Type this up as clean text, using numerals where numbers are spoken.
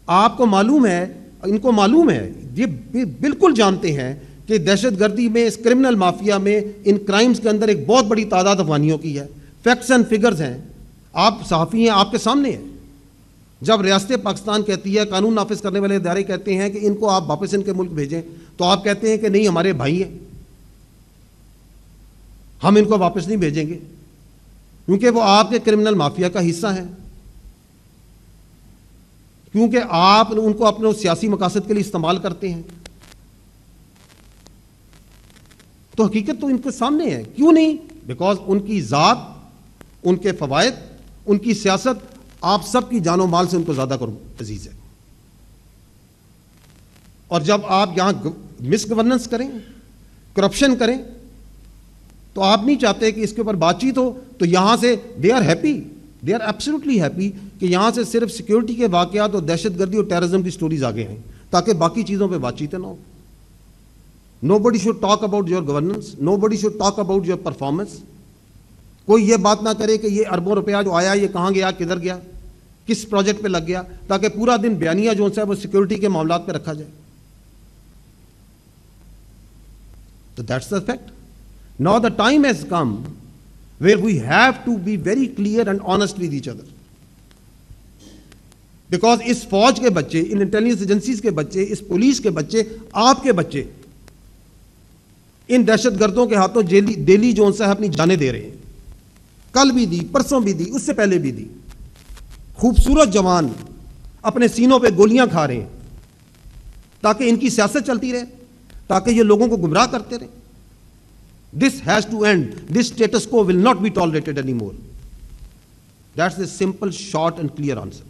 آپ کو معلوم ہے, ان کو معلوم ہے, یہ بالکل جانتے ہیں کہ دہشت گردی میں, اس کرمنل مافیا میں, ان کرائمز کے اندر ایک بہت بڑی تعداد افغانیوں کی ہے. فیکٹس اینڈ فگرز ہیں, آپ صحافی ہیں, آپ کے سامنے ہیں. جب ریاست پاکستان کہتی ہے, قانون نافذ کرنے والے ادارے کہتے ہیں کہ ان کو آپ واپس ان کے ملک بھیجیں, تو آپ کہتے ہیں کہ نہیں ہمارے بھائی ہیں, ہم ان کو واپس نہیں بھیجیں گے کیونکہ وہ آپ کے کرمنل مافیا کا حصہ ہیں, کیونکہ آپ ان کو اپنے سیاسی مقاصد کے لیے استعمال کرتے ہیں. تو حقیقت تو ان کے سامنے ہے. کیوں نہیں؟ بیکاز ان کی ذات, ان کے فوائد, ان کی سیاست آپ سب کی جان و مال سے ان کو زیادہ عزیز ہے. اور جب آپ یہاں مس گورننس کریں, کرپشن کریں, تو آپ نہیں چاہتے کہ اس کے اوپر بات چیت ہو. تو یہاں سے they are happy, they are absolutely happy کہ یہاں سے صرف سیکیورٹی کے واقعات اور دہشت گردی اور ٹیررزم کی سٹوریز آگے ہیں تاکہ باقی چیزوں پہ بات چیتیں نہ ہو. Nobody should talk about your governance. Nobody should talk about your performance. کوئی یہ بات نہ کرے کہ یہ اربوں روپیہ جو آیا یہ کہاں گیا, کدھر گیا, کس پروجیکٹ پہ لگ گیا, تاکہ پورا دن بیانیہ جو ہے وہ سیکیورٹی کے معاملات پہ رکھا جائے. So that's the fact. Now the time has come where we have to be very clear and honest with each other. Because اس فوج کے بچے, ان انٹیلیجنس ایجنسیز کے بچے, اس پولیس کے بچے, آپ کے بچے ان دہشت گردوں کے ہاتھوں ڈیلی جو ہے اپنی جانیں دے رہے ہیں. کل بھی دی, پرسوں بھی دی, اس سے پہلے بھی دی. خوبصورت جوان اپنے سینوں پہ گولیاں کھا رہے ہیں تاکہ ان کی سیاست چلتی رہے, تاکہ یہ لوگوں کو گمراہ کرتے رہے. This has to end. This status quo will not be tolerated anymore. That's the simple, short and clear answer.